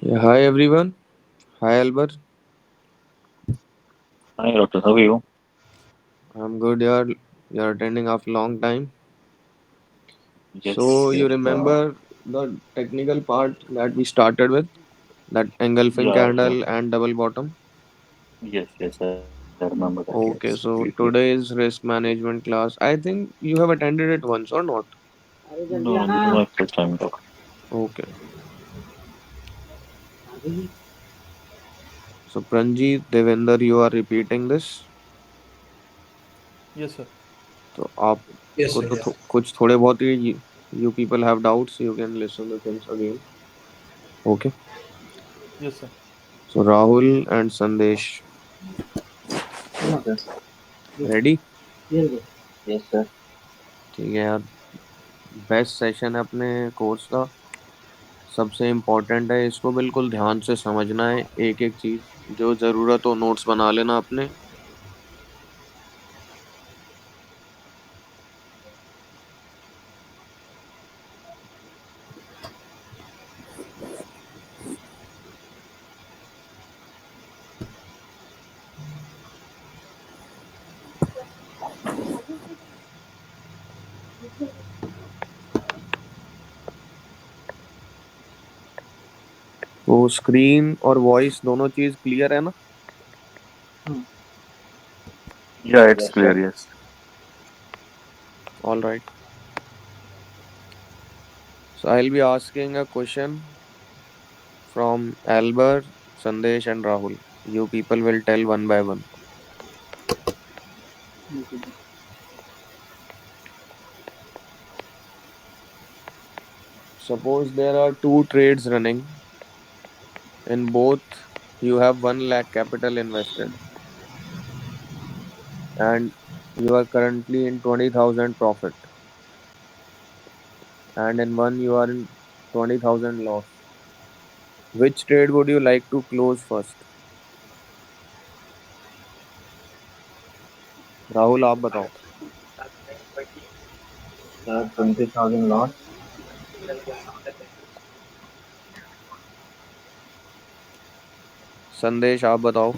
Yeah, hi everyone. Hi Albert. Hi, doctor. How are you? I'm good. You're attending after a long time. Yes, So you yes. remember the technical part that we started with, that engulfing Yeah, yeah. candle and double bottom. Yes, yes. I remember that. Yes, Okay, completely. so today's risk management class. I think you have attended it once or not. No, no, this is my first time, doctor. Okay. So Pranjit, Devender, you are repeating this. Yes, sir. तो आपको तो कुछ थोड़े बहुत ही you people have doubts, you can listen the things again. Okay. Yes, sir. So Rahul and Sandesh, Okay. ready? Yes, sir. ठीक है यार, best session है अपने कोर्स का, सबसे इम्पोर्टेंट है, इसको बिल्कुल ध्यान से समझना है, एक एक चीज जो जरूरत हो नोट्स बना लेना अपने। वो स्क्रीन और वॉइस दोनों चीज क्लियर है ना? Yeah, it's Yes, sir. clear. Yes. All right, so I will be asking a question from एल्बर, Sandesh and Rahul, you people will tell one by one. Suppose there are two trades running. In both, you have 1 lakh capital invested, and you are currently in 20,000 profit, and in one, you are in 20,000 loss. Which trade would you like to close first? Rahul आप बताओ। Sir, 20,000 loss. संदेश आप बताओ।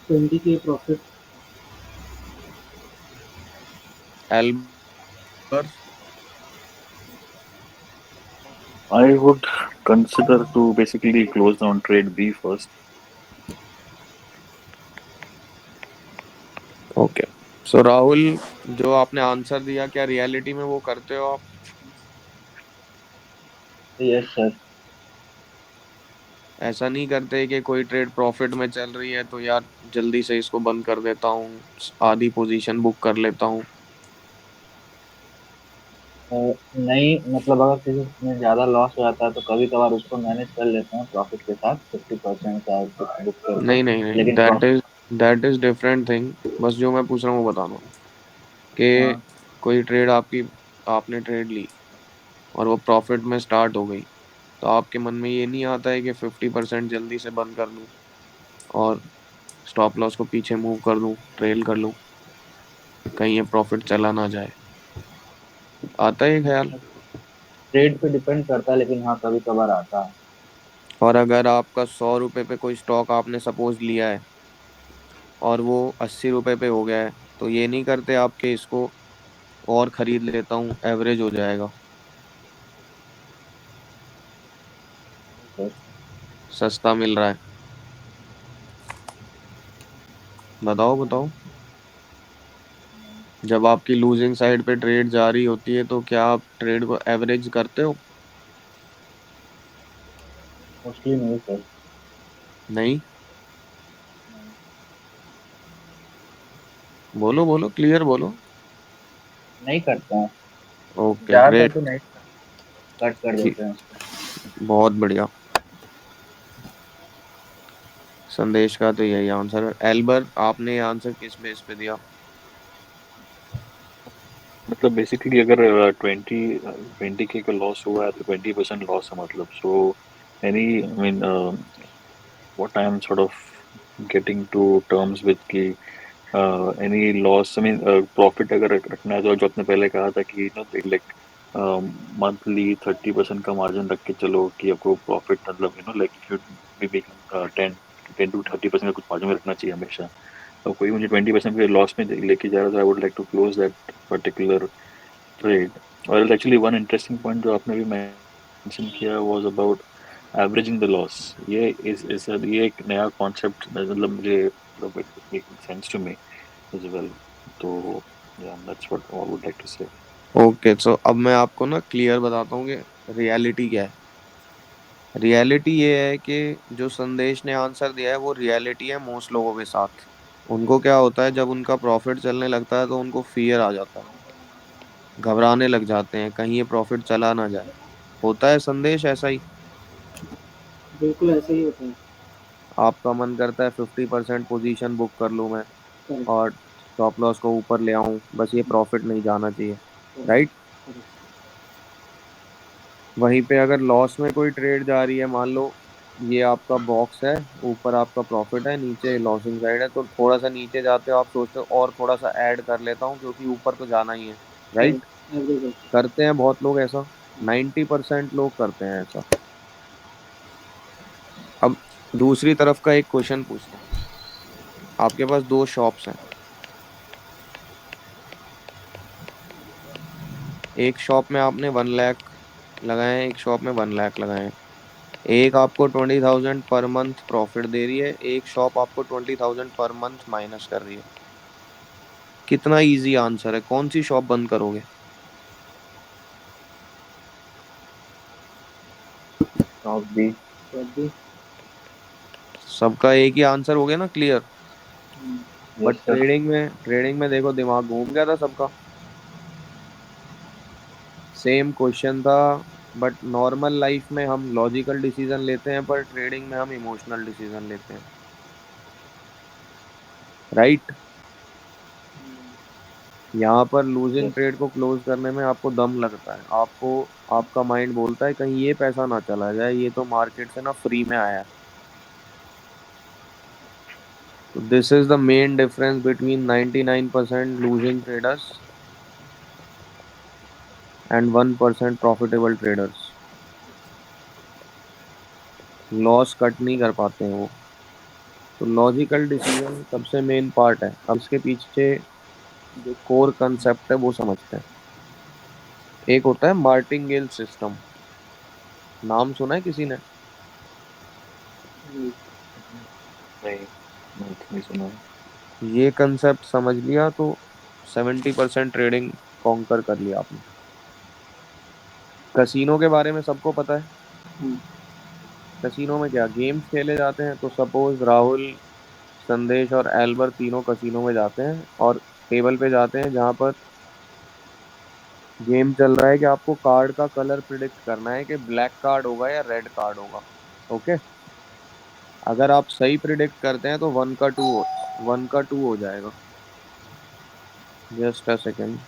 20K profit. एल्बर, I would consider to basically close down trade B first. Okay. So Rahul, जो आपने answer दिया, क्या reality में वो करते हो आप? Yes, sir. ऐसा नहीं करते कि कोई ट्रेड प्रॉफिट में चल रही है तो यार जल्दी से इसको बंद कर देता हूँ, आधी पोजीशन बुक कर लेता हूँ? नहीं, मतलब अगर किसी में ज्यादा लॉस हो जाता है तो कभी कभार उसको मैनेज कर लेते हैं प्रॉफिट के साथ 50% का बुक करके। नहीं नहीं नहीं, लेकिन दैट इज डिफरेंट थिंग। बस जो मैं पूछ रहा हूँ वो बताना, कि हाँ, कोई ट्रेड आपकी, आपने ट्रेड ली और वो प्रॉफिट में स्टार्ट हो गई, तो आपके मन में ये नहीं आता है कि 50% जल्दी से बंद कर लूँ और स्टॉप लॉस को पीछे मूव कर दूँ, ट्रेल कर लूँ, कहीं ये प्रॉफिट चला ना जाए? आता है ये ख्याल? ट्रेड पे डिपेंड करता है, लेकिन हाँ कभी कभार आता है। और अगर आपका 100 रुपये पे कोई स्टॉक आपने सपोज लिया है और वो 80 रुपये पे हो गया है, तो ये नहीं करते आपके इसको और खरीद लेता हूँ, एवरेज हो जाएगा, सर, सस्ता मिल रहा है? बताओ बताओ। जब आपकी लूजिंग साइड पे ट्रेड जा रही होती है तो क्या आप ट्रेड को एवरेज करते हो? मोस्टली नहीं सर। नहीं। बोलो बोलो, क्लियर बोलो। नहीं करते हैं, ओके ज्यादातर ग्रेट। तो नहीं, कट कर देते हैं उसको। बहुत बढ़िया। संदेश का तो यही आंसर है। एल्बर, आपने ये आंसर किस बेस पे दिया? मतलब बेसिकली अगर 20K का लॉस हुआ है तो 20% लॉस है, मतलब so any I mean what I am sort of getting to terms with कि any loss, I mean profit अगर रखना है तो जो आपने पहले कहा था कि लाइक मंथली 30% का मार्जिन रख के चलो कि आपको प्रॉफिट मतलब like if you be making 10 to 30% का कुछ मार्जिन रखना चाहिए हमेशा। तो कोई मुझे 20% के लॉस में लेके जा रहा था, I would like to close that particular trade. और एक्चुअली वन इंटरेस्टिंग पॉइंट जो आपने भी मेंशन किया was about averaging the loss. ये ये एक नया कॉन्सेप्ट मतलब मुझे मतलब it making sense to me as well. तो या that's what I would like to say. Okay, so अब मैं आपको ना क्लियर बताता हूँ कि रियलिटी क्या है। रियलिटी ये है कि जो संदेश ने आंसर दिया है वो रियलिटी है मोस्ट लोगों के साथ। उनको क्या होता है, जब उनका प्रॉफिट चलने लगता है तो उनको फियर आ जाता है, घबराने लग जाते हैं कहीं ये प्रॉफिट चला ना जाए। होता है संदेश ऐसा ही? बिल्कुल ऐसे ही होता है। आपका मन करता है 50% पोजीशन बुक कर लूँ मैं, करेक्ट। और स्टॉप लॉस को ऊपर ले आऊं, बस ये प्रॉफिट नहीं जाना चाहिए। करेक्ट। राइट। करेक्ट। वहीं पे अगर लॉस में कोई ट्रेड जा रही है, मान लो ये आपका बॉक्स है, ऊपर आपका प्रॉफिट है, नीचे लॉसिंग साइड है, तो थोड़ा सा नीचे जाते हो आप सोचते हो और थोड़ा सा ऐड कर लेता हूँ क्योंकि ऊपर तो जाना ही है। राइट। करेक्ट एवरेज होता करते हैं बहुत लोग ऐसा। है। 90% लोग करते हैं ऐसा। अब दूसरी तरफ का एक क्वेश्चन पूछता हूँ। आपके पास दो शॉप्स हैं। एक शॉप में आपने 1 लाख लगाए हैं, एक शॉप में 1 लाख लगाए हैं। एक आपको 20,000 पर मंथ प्रॉफिट दे रही है, एक शॉप आपको 20,000 पर मंथ माइनस कर रही है। कितना इजी आंसर है, कौन सी शॉप बंद करोगे? टॉप भी। तो भी। सबका एक ही आंसर हो गया ना, clear. But yes sir. Trading में देखो दिमाग घूम गया था सबका। सेम क्वेश्चन था, बट नॉर्मल लाइफ में हम लॉजिकल डिसीजन लेते हैं पर ट्रेडिंग में हम इमोशनल डिसीजन लेते हैं। राइट। यहाँ पर लूजिंग यस। ट्रेड को क्लोज करने में आपको दम लगता है, आपको आपका माइंड बोलता है कहीं ये पैसा ना चला जाए, ये तो मार्केट से ना फ्री में आया है। तो this is the main difference between 99% losing traders and 1% profitable traders। Loss cut नहीं कर पाते हैं वो। तो लॉजिकल डिसीजन सबसे मेन पार्ट है। अब इसके पीछे जो कोर कंसेप्ट है वो समझते हैं। एक होता है मार्टिंगेल सिस्टम। नाम सुना है किसी ने? नहीं। नहीं, नहीं सुना। ये कंसेप्ट समझ लिया तो 70% ट्रेडिंग कॉन्कर कर लिया आपने। कसीनो के बारे में सबको पता है। हम्म। कसीनो में क्या गेम्स खेले जाते हैं, तो सपोज राहुल, संदेश और एल्बर तीनों कसीनो में जाते हैं और टेबल पे जाते हैं जहां पर गेम चल रहा है कि आपको कार्ड का कलर प्रिडिक्ट करना है कि ब्लैक कार्ड होगा या रेड कार्ड होगा। ओके। अगर आप सही प्रिडिक्ट करते हैं तो 1 का 2 हो जाएगा। Just a second.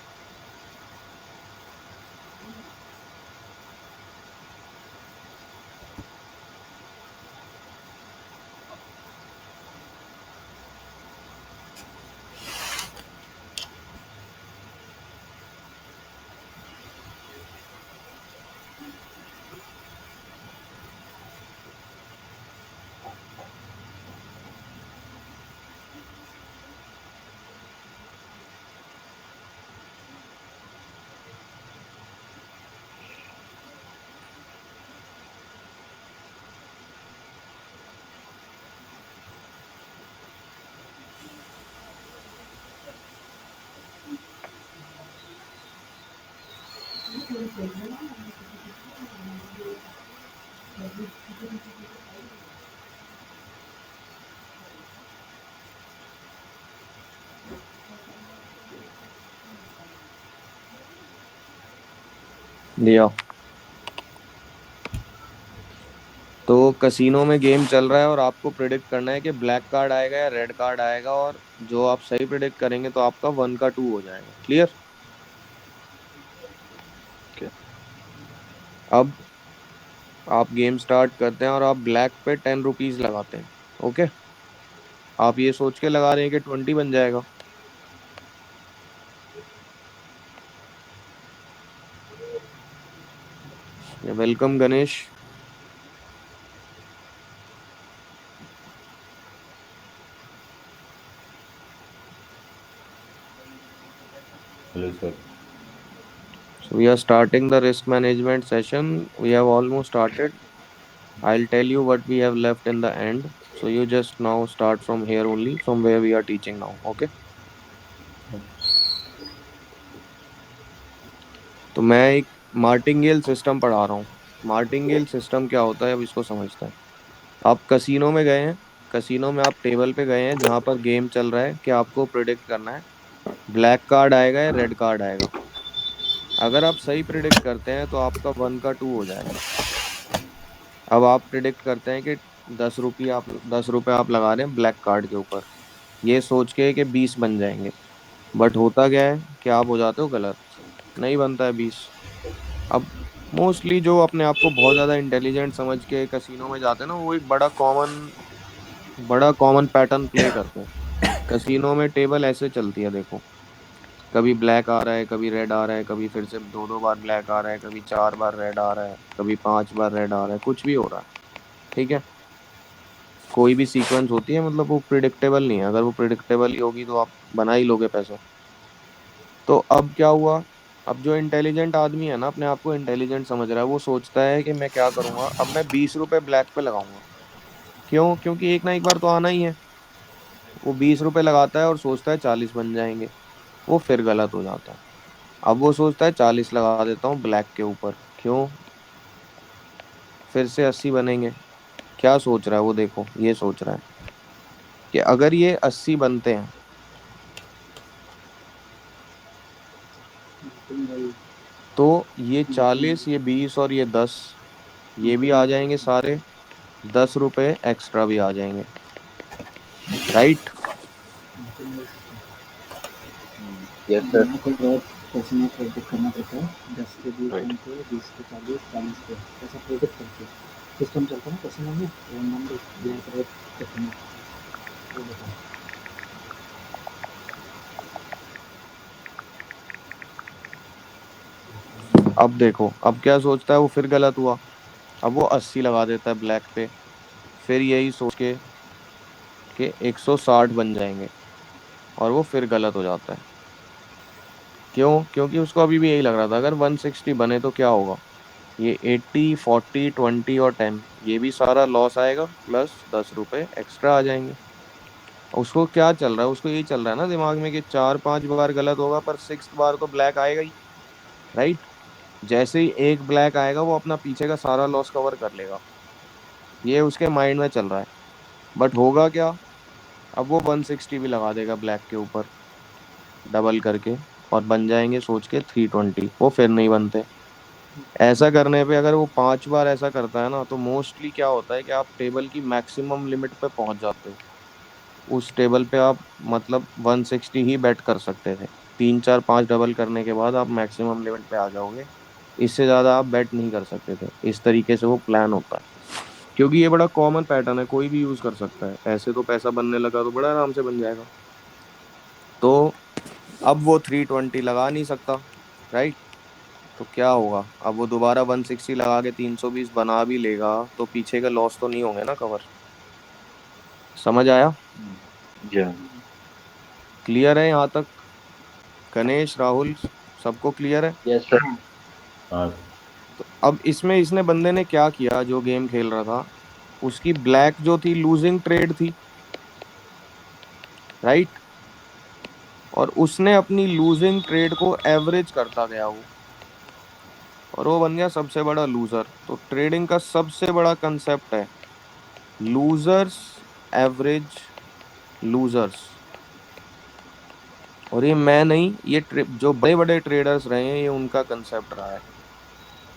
दिया। तो कसिनो में गेम चल रहा है और आपको प्रिडिक्ट करना है कि ब्लैक कार्ड आएगा या रेड कार्ड आएगा, और जो आप सही प्रिडिक्ट करेंगे तो आपका 1 का 2 हो जाएगा। क्लियर? Okay. अब आप गेम स्टार्ट करते हैं और आप ब्लैक पे 10 रुपीज लगाते हैं। ओके, आप ये सोच के लगा रहे हैं कि 20 बन जाएगा। Welcome Ganesh. Hello sir. So we are starting the risk management session. We have almost started. I'll tell you what we have left in the end. So you just now start from here only, from where we are teaching now. Okay? तो मैं एक martingale system पढ़ा रहा हूँ। Martingale system क्या होता है, अब इसको समझते हैं। आप कसिनो में गए हैं। कसिनो में आप टेबल पे गए हैं जहाँ पर गेम चल रहा है कि आपको प्रिडिक्ट करना है ब्लैक कार्ड आएगा या रेड कार्ड आएगा। अगर आप सही प्रिडिक्ट करते हैं तो आपका 1 का 2 हो जाएगा। अब आप प्रिडिक्ट करते हैं कि 10 रुपये आप लगा रहे हैं ब्लैक कार्ड के ऊपर, ये सोच के कि 20 बन जाएंगे। बट होता क्या है कि आप हो जाते हो गलत, नहीं बनता है 20। अब मोस्टली जो अपने आप को बहुत ज़्यादा इंटेलिजेंट समझ के कसिनो में जाते हैं ना, वो एक बड़ा कॉमन पैटर्न प्ले करते हैं। कसिनो में टेबल ऐसे चलती है, देखो, कभी ब्लैक आ रहा है, कभी रेड आ रहा है, कभी फिर से 2 2 बार ब्लैक आ रहा है, कभी 4 बार रेड आ रहा है, कभी 5 बार रेड आ रहा है, कुछ भी हो रहा है। ठीक है, कोई भी सीक्वेंस होती है, मतलब वो प्रिडिक्टेबल नहीं है। अगर वो प्रिडिक्टेबल ही होगी तो आप बना ही लोगे पैसे। तो अब क्या हुआ, अब जो इंटेलिजेंट आदमी है ना, अपने आप को इंटेलिजेंट समझ रहा है, वो सोचता है कि मैं क्या करूंगा, अब मैं 20 रुपए ब्लैक पे लगाऊंगा। क्यों? क्योंकि एक ना एक बार तो आना ही है। वो 20 रुपए लगाता है और सोचता है 40 बन जाएंगे। वो फिर गलत हो जाता है। अब वो सोचता है 40 लगा देता हूँ ब्लैक के ऊपर। क्यों? फिर से 80 बनेंगे। क्या सोच रहा है वो, देखो, ये सोच रहा है कि अगर ये 80 बनते हैं तो ये 40, ये 20 और ये 10, ये भी आ जाएंगे सारे। 10 रुपए एक्स्ट्रा भी आ जाएंगे। राइट? Yes, sir. यहाँ पे बहुत कैसे प्रेडिक्ट करना पड़ता है, 10 के 20 Right. बनते हैं, 20 के 40, 40 के ऐसा प्रेडिक्ट करके सिस्टम चलता है ना कैसे में रैंडमली ब्लैक रेड कितना वो बताओ। अब देखो, अब क्या सोचता है वो, फिर गलत हुआ। अब वो 80 लगा देता है ब्लैक पे, फिर यही सोच के कि 160 बन जाएंगे, और वो फिर गलत हो जाता है। क्यों? क्योंकि उसको अभी भी यही लग रहा था अगर 160 बने तो क्या होगा, ये 80 40 20 और 10, ये भी सारा लॉस आएगा, प्लस 10 रुपए एक्स्ट्रा आ जाएंगे। उसको क्या चल रहा है, उसको यही चल रहा है ना दिमाग में कि 4 5 बार गलत होगा पर 6th बार तो ब्लैक आएगा ही। राइट? जैसे ही एक ब्लैक आएगा वो अपना पीछे का सारा लॉस कवर कर लेगा, ये उसके माइंड में चल रहा है। बट होगा क्या, अब वो 160 भी लगा देगा ब्लैक के ऊपर डबल करके, और बन जाएंगे सोच के 320। वो फिर नहीं बनते। ऐसा करने पे अगर वो 5 बार ऐसा करता है ना, तो मोस्टली क्या होता है कि आप टेबल की मैक्सिमम लिमिट पे पहुंच जाते हो। उस टेबल पे आप मतलब 160 ही बेट कर सकते थे। 3 4 5 डबल करने के बाद आप मैक्सिमम लिमिट पे आ जाओगे। इससे ज़्यादा आप बेट नहीं कर सकते थे। इस तरीके से वो प्लान होता है। क्योंकि ये बड़ा कॉमन पैटर्न है, कोई भी यूज़ कर सकता है। ऐसे तो पैसा बनने लगा तो बड़ा आराम से बन जाएगा। तो अब वो 320 लगा नहीं सकता। राइट? तो क्या होगा, अब वो दोबारा 160 लगा के 320 बना भी लेगा तो पीछे का लॉस तो नहीं होंगे ना कवर। समझ आया? Yeah. क्लियर है यहाँ तक? गणेश, राहुल, सबको क्लियर है? Yes, sir. हाँ। तो अब इसमें इसने बंदे ने क्या किया, जो गेम खेल रहा था, उसकी ब्लैक जो थी लूजिंग ट्रेड थी। राइट? और उसने अपनी लूजिंग ट्रेड को एवरेज करता गया वो। और वो बन गया सबसे बड़ा लूजर। तो ट्रेडिंग का सबसे बड़ा कंसेप्ट है लूजर्स एवरेज लूजर्स। और ये मैं नहीं, ये जो बड़े बड़े ट्रेडर्स रहे हैं ये उनका कंसेप्ट रहा है।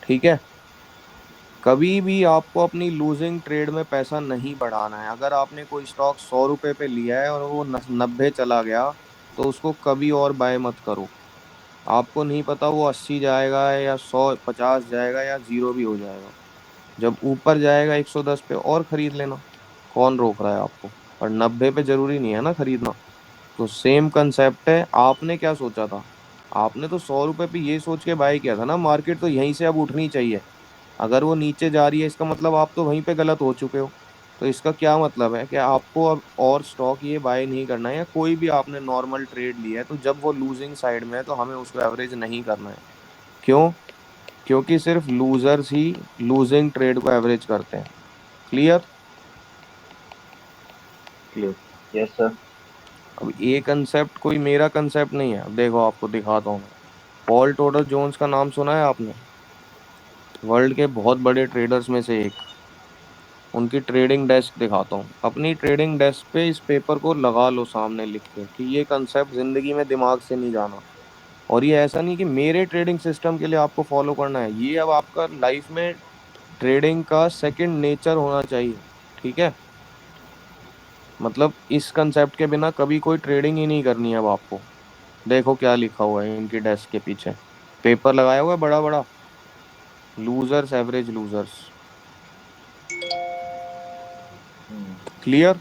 ठीक है। कभी भी आपको अपनी लूजिंग ट्रेड में पैसा नहीं बढ़ाना है। अगर आपने कोई स्टॉक 100 रुपए पे लिया है और वो 90 चला गया तो उसको कभी और बाय मत करो। आपको नहीं पता वो 80 जाएगा या 150 जाएगा या जीरो भी हो जाएगा। जब ऊपर जाएगा 110 पे और खरीद लेना, कौन रोक रहा है आपको। और 90 पे जरूरी नहीं है ना खरीदना। तो सेम कंसेप्ट है। आपने क्या सोचा था, आपने तो 100 रुपए पे ये सोच के बाय किया था ना मार्केट तो यहीं से अब उठनी चाहिए। अगर वो नीचे जा रही है इसका मतलब आप तो वहीं पे गलत हो चुके हो। तो इसका क्या मतलब है कि आपको अब और स्टॉक ये बाय नहीं करना है, या कोई भी आपने नॉर्मल ट्रेड लिया है तो जब वो लूजिंग साइड में है तो हमें उसको एवरेज नहीं करना है। क्यों? क्योंकि सिर्फ लूजर्स ही लूजिंग ट्रेड को एवरेज करते हैं। क्लियर? क्लियर। Yes sir. अब ये कंसेप्ट कोई मेरा कंसेप्ट नहीं है। अब देखो आपको दिखाता हूँ मैं। पॉल टोडर जोन्स का नाम सुना है आपने? वर्ल्ड के बहुत बड़े ट्रेडर्स में से एक। उनकी ट्रेडिंग डेस्क दिखाता हूँ। अपनी ट्रेडिंग डेस्क पे इस पेपर को लगा लो सामने लिख के कि ये कंसेप्ट जिंदगी में दिमाग से नहीं जाना। और ये ऐसा नहीं कि मेरे ट्रेडिंग सिस्टम के लिए आपको फॉलो करना है, ये अब आपका लाइफ में ट्रेडिंग का सेकंड नेचर होना चाहिए। ठीक है। मतलब इस कंसेप्ट के बिना कभी कोई ट्रेडिंग ही नहीं करनी है अब आपको। देखो क्या लिखा हुआ है इनकी डेस्क के पीछे, पेपर लगाया हुआ है बड़ा बड़ा, लूजर्स एवरेज लूजर्स। क्लियर?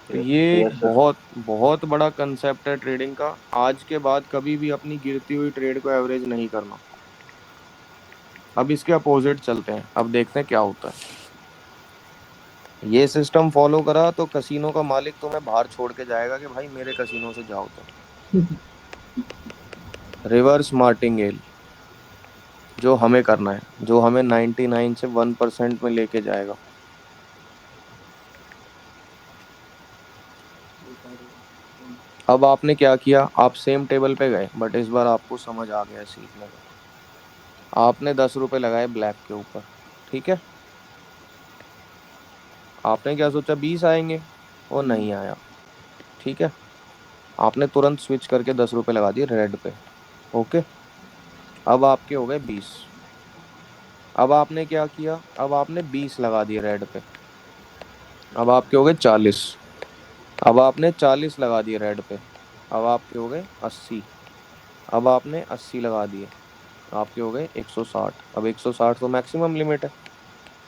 तो यस। ये एक यस सर। बहुत बहुत बड़ा कंसेप्ट है ट्रेडिंग का। आज के बाद कभी भी अपनी गिरती हुई ट्रेड को एवरेज नहीं करना। अब इसके अपोजिट चलते हैं, अब देखते हैं क्या होता है। ये सिस्टम फॉलो करा तो कसिनो का मालिक तुम्हें बाहर छोड़ के जाएगा कि भाई मेरे कसिनो से जाओ तुम। रिवर्स मार्टिंगेल जो हमें करना है, जो हमें 99 से 1% में लेके जाएगा। अब आपने क्या किया, आप सेम टेबल पे गए बट इस बार आपको समझ आ गया सीखने में। आपने 10 रुपए लगाए ब्लैक के ऊपर। ठीक है। आपने क्या सोचा 20 आएंगे, वो नहीं आया। ठीक है। आपने तुरंत स्विच करके 10 रुपए लगा दिए रेड पे। ओके। अब आपके हो गए 20। अब आपने क्या किया, अब आपने 20 लगा दिए रेड पे। अब आपके हो गए 40। अब आपने 40 लगा दिए रेड पे। अब आपके हो गए 80। अब आपने 80 लगा दिए, आपके हो गए 160। अब 160 तो मैक्सिमम लिमिट है।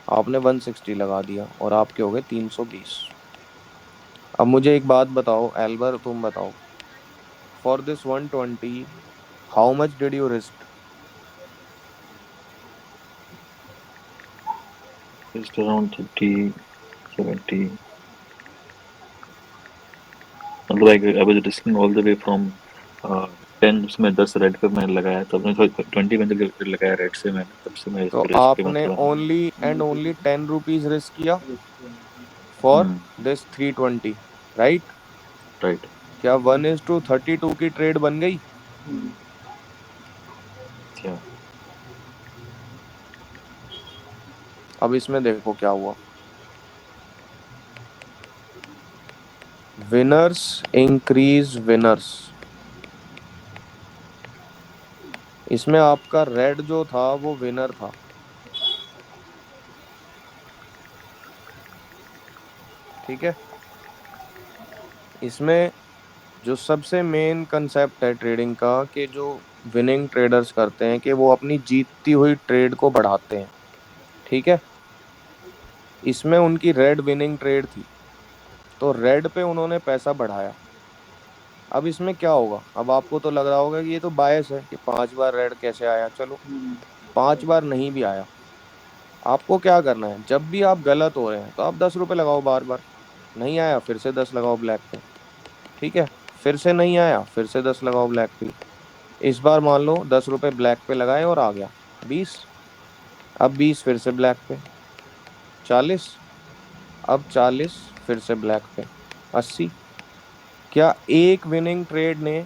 आपने 160 लगा दिया और आपके हो गए 320। अब मुझे एक बात बताओ एल्बर, तुम बताओ, for this 120 how much did you risk? Just around 30, 70. मतलब I was risking all the way from 10, उसमें 10 रेड पे मैंने लगाया, तब मैं 20 में जब लगाया रेड से, मैंने तब से मैं तो इसको रिस्क पे आपने मतलब। Only and only 10 rupees risk किया for hmm. This 320, right? Right. क्या 1:32 की ट्रेड बन गई? क्या? अब इसमें देखो क्या हुआ। Winners increase winners. इसमें आपका रेड जो था वो विनर था। ठीक है। इसमें जो सबसे मेन कंसेप्ट है ट्रेडिंग का कि जो विनिंग ट्रेडर्स करते हैं कि वो अपनी जीतती हुई ट्रेड को बढ़ाते हैं। ठीक है। इसमें उनकी रेड विनिंग ट्रेड थी तो रेड पे उन्होंने पैसा बढ़ाया। अब इसमें क्या होगा, अब आपको तो लग रहा होगा कि ये तो बायस है कि 5 बार रेड कैसे आया। चलो 5 बार नहीं भी आया, आपको क्या करना है, जब भी आप गलत हो रहे हैं तो आप 10 रुपए लगाओ बार बार। नहीं आया फिर से 10 लगाओ ब्लैक पे। ठीक है। फिर से नहीं आया फिर से 10 लगाओ ब्लैक पे। इस बार मान लो 10 रुपए ब्लैक पे लगाए और आ गया 20। अब 20 फिर से ब्लैक पे। 40। अब 40 फिर से ब्लैक पे। 80। क्या एक विनिंग ट्रेड ने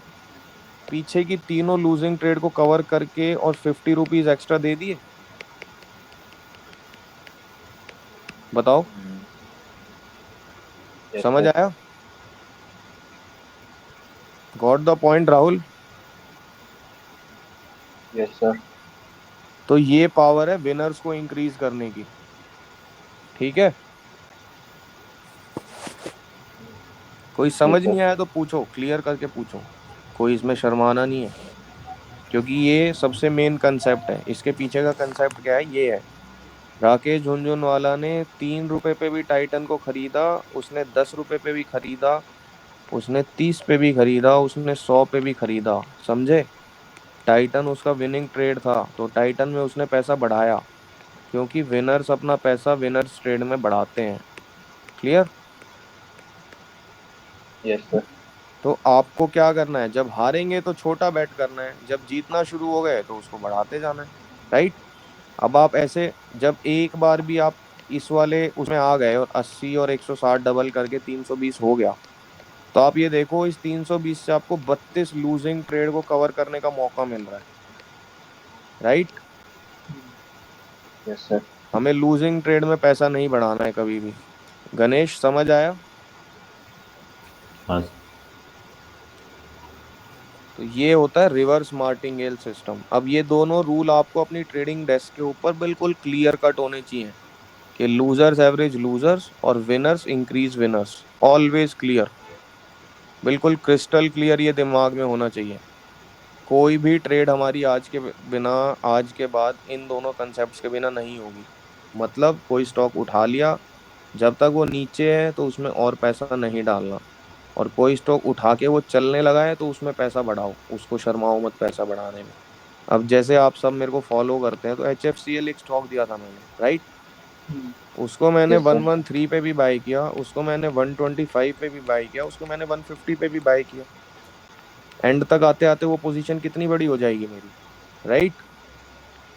पीछे की तीनों लूजिंग ट्रेड को कवर करके और 50 रुपीज एक्स्ट्रा दे दिए? बताओ, यस समझ सर। आया? Got the point Rahul? Yes sir. तो ये पावर है विनर्स को इंक्रीज करने की। ठीक है, कोई जी समझ नहीं सर। आया तो पूछो, क्लियर करके पूछो, कोई इसमें शर्माना नहीं है, क्योंकि ये सबसे मेन कंसेप्ट है। इसके पीछे का कंसेप्ट क्या है, ये है। राकेश झुनझुनवाला ने 3 रुपए पे भी टाइटन को खरीदा, उसने 10 रुपए पे भी खरीदा, उसने 30 पे भी खरीदा, उसने 100 पे भी खरीदा। समझे? टाइटन उसका विनिंग ट्रेड था, तो टाइटन में उसने पैसा बढ़ाया, क्योंकि विनर्स अपना पैसा विनर्स ट्रेड में बढ़ाते हैं। क्लियर? Yes sir. तो आपको क्या करना है, जब हारेंगे तो छोटा बेट करना है, जब जीतना शुरू हो गए तो उसको बढ़ाते जाना है। राइट? अब आप ऐसे, जब एक बार भी आप इस वाले उसमें आ गए और 80 और 160 डबल करके 320 हो गया, तो आप ये देखो, इस 320 से आपको 32 लूजिंग ट्रेड को कवर करने का मौका मिल रहा है। राइट? Yes sir. हमें लूजिंग ट्रेड में पैसा नहीं बढ़ाना है कभी भी। गणेश, समझ आया? हाँ तो ये होता है रिवर्स मार्टिंगेल सिस्टम। अब ये दोनों रूल आपको अपनी ट्रेडिंग डेस्क के ऊपर बिल्कुल क्लियर कट होने चाहिए, कि लूजर्स एवरेज लूजर्स और winners increase winners, always clear, बिल्कुल क्रिस्टल क्लियर, ये दिमाग में होना चाहिए। कोई भी ट्रेड हमारी आज के बिना, आज के बाद इन दोनों कंसेप्ट्स के बिना नहीं होगी। मतलब कोई स्टॉक उठा लिया, जब तक वो नीचे है तो उसमें और पैसा नहीं डालना, और कोई स्टॉक उठा के वो चलने लगा है तो उसमें पैसा बढ़ाओ, उसको शर्माओ मत पैसा बढ़ाने में। अब जैसे आप सब मेरे को फॉलो करते हैं, तो HFCL एक स्टॉक दिया था मैंने, राइट? उसको मैंने yes one sir. One three पे भी बाय किया, उसको मैंने 125 पे भी बाय किया, उसको मैंने 150 पे भी बाय किया। एंड तक आते आते वो पोजीशन कितनी बड़ी हो जाएगी मेरी, राइट?